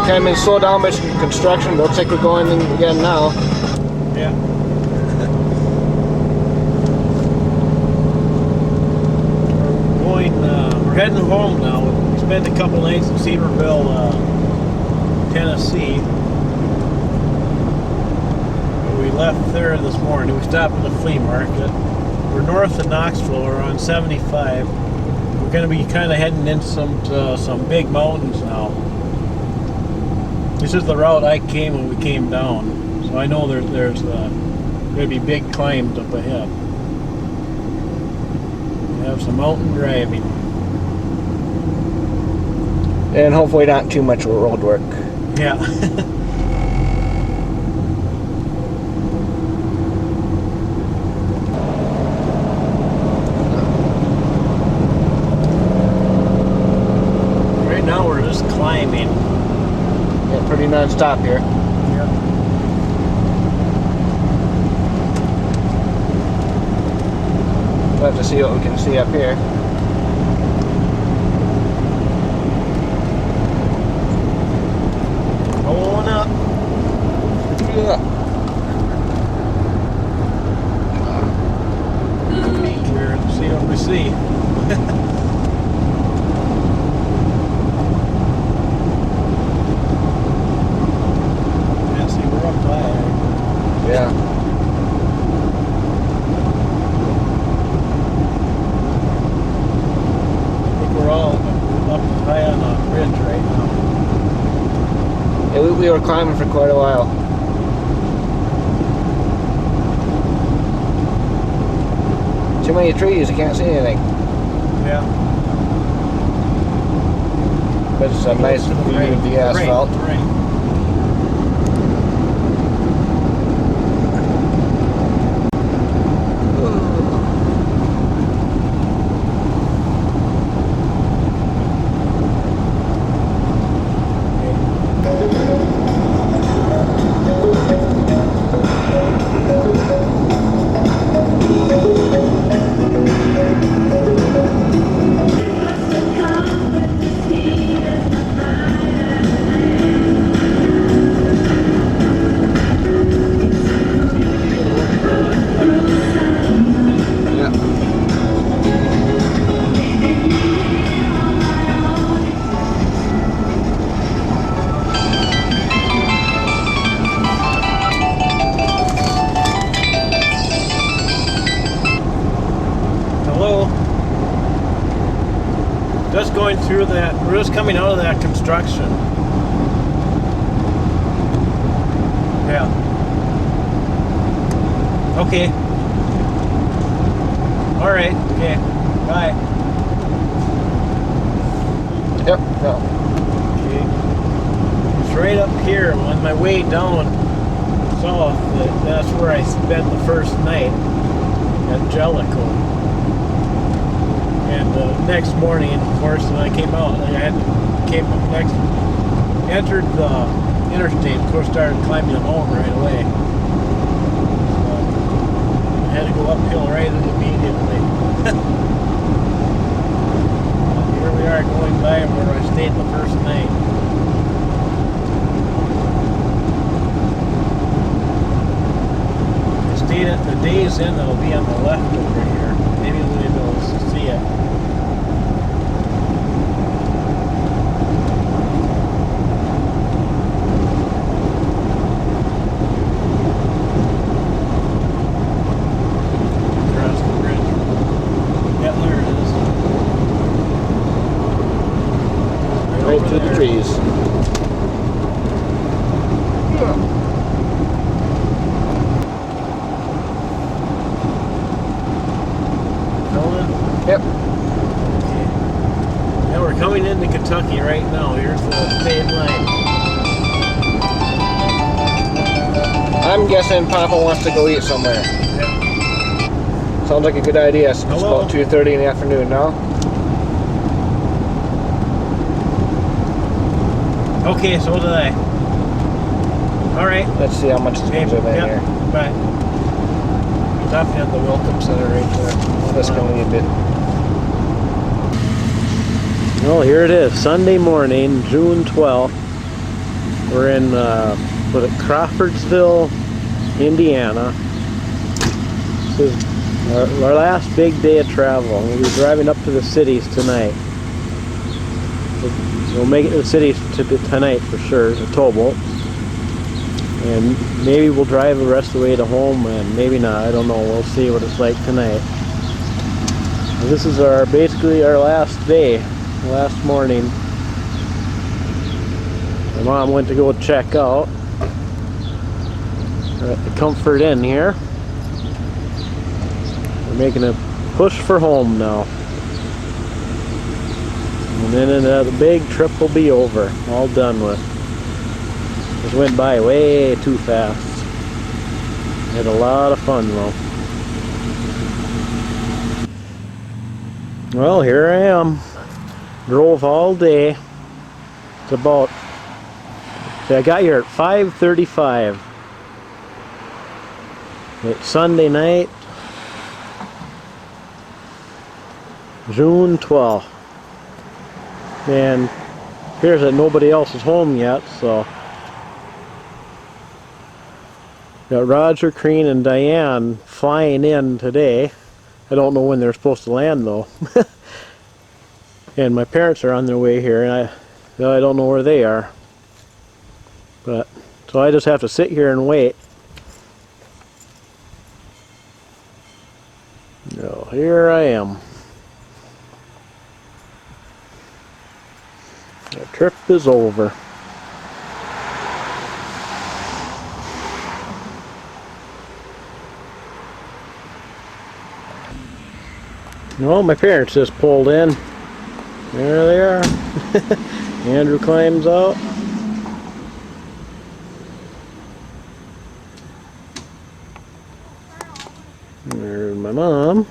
kind of been slowed down by some construction. Looks like we're going in again now. Yeah. We're heading home now. We spent a couple nights in Cedarville, Tennessee. We left there this morning. We stopped at the flea market. We're north of Knoxville. We're on 75. We're going to be kind of heading into some big mountains now. This is the route I came when we came down, so I know there's going to be big climbs up ahead. We have some mountain driving. And hopefully not too much road work. Yeah. Right now we're just climbing. Yeah, pretty non-stop here. Yeah. We'll have to see what we can see up here. Rolling up. Yeah. Here to see what we see. Yeah. I think we're all up high on a ridge right now. Yeah, we were climbing for quite a while. Too many trees, you can't see anything. Yeah. But it's a nice view of the asphalt. Right. Just going through that, we're just coming out of that construction. Yeah. Okay. All right. Okay. Bye. Yep. No. Okay. It's right up here on my way down south. That's where I spent the first night at Jellicoe. And the next morning, of course, when I came out, entered the interstate, of course, started climbing the mountain right away. So I had to go uphill right immediately. Here we are going by where I stayed the first night. I stayed at the Days Inn that'll be on the left over here. Maybe we'll be able to see it. Across the bridge. Yeah, there it is. Right through the trees. Yeah. Yep. Okay. Now we're coming into Kentucky right now. Here's the state line. I'm guessing Papa wants to go eat somewhere. Yep. Sounds like a good idea. It's Hello? about 2:30 in the afternoon now. Okay, so did I. All right. Let's see how much is in here. Bye. Stopping at the Welcome Center right there. This can be a bit. Well, here it is, Sunday morning, June 12th. We're in Crawfordsville, Indiana. This is our last big day of travel. We'll be driving up to the cities tonight. We'll make it to the cities tonight for sure, the towboat. And maybe we'll drive the rest of the way to home, and maybe not. I don't know. We'll see what it's like tonight. This is basically our last day, last morning. My mom went to go check out. We're at the Comfort Inn here. We're making a push for home now. And then the big trip will be over, all done with. Just went by way too fast. Had a lot of fun though. Well, here I am. Drove all day. It's about, I got here at 5:35. It's Sunday night, June 12th. And appears that nobody else is home yet, so got Roger, Crean, and Diane flying in today. I don't know when they're supposed to land though. And my parents are on their way here, and I don't know where they are. But so I just have to sit here and wait. So here I am. The trip is over. Well, my parents just pulled in. There they are. Andrew climbs out. There's my mom.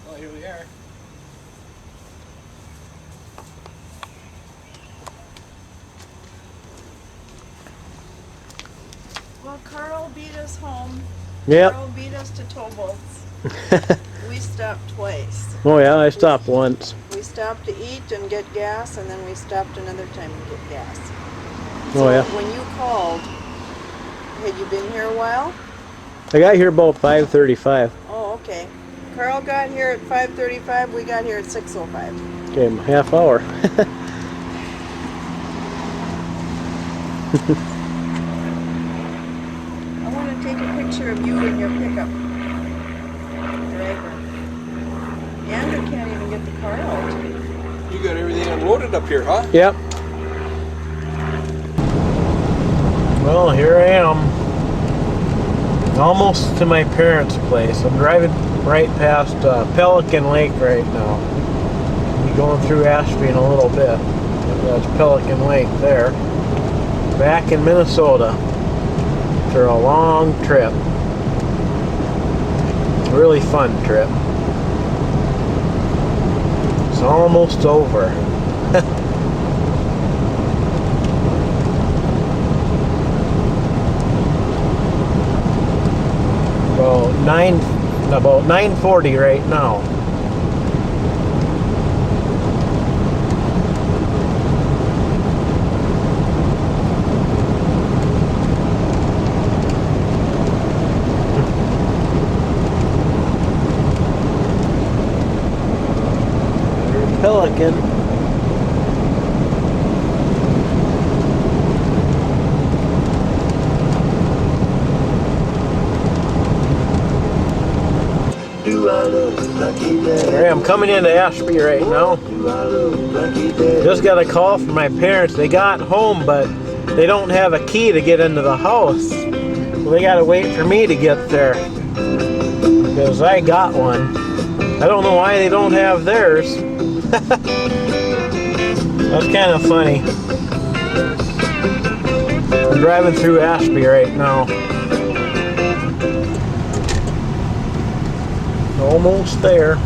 Well, here we are. Well, Carl beat us home. Yep. Carl beat us to towboats. We stopped twice. Oh yeah, I stopped once. We stopped to eat and get gas, and then we stopped another time to get gas. Oh yeah. When you called, had you been here a while? I got here about 5:35. Oh, okay. Carl got here at 5:35. We got here at 6:05. Okay, half hour. I want to take a picture of you in your pickup driver. Andrew can't even get the car out. You got everything unloaded up here, huh? Yep. Well, here I am. Almost to my parents' place. I'm driving right past Pelican Lake right now. I'll be going through Ashby in a little bit. That's Pelican Lake there. Back in Minnesota after a long trip. Really fun trip. It's almost over. About 9:40 right now. There's Pelican. Alright, I'm coming into Ashby right now. Just got a call from my parents. They got home, but they don't have a key to get into the house. So they gotta wait for me to get there. Because I got one. I don't know why they don't have theirs. That's kind of funny. I'm driving through Ashby right now. Almost there.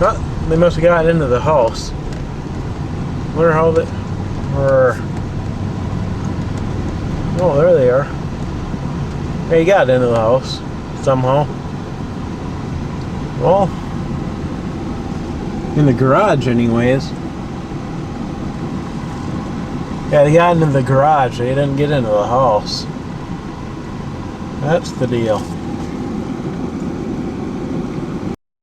Oh, they must have got into the house. Wonder how they... Oh, there they are. They got into the house somehow. Well, in the garage anyways. Yeah, they got into the garage. They didn't get into the house. That's the deal.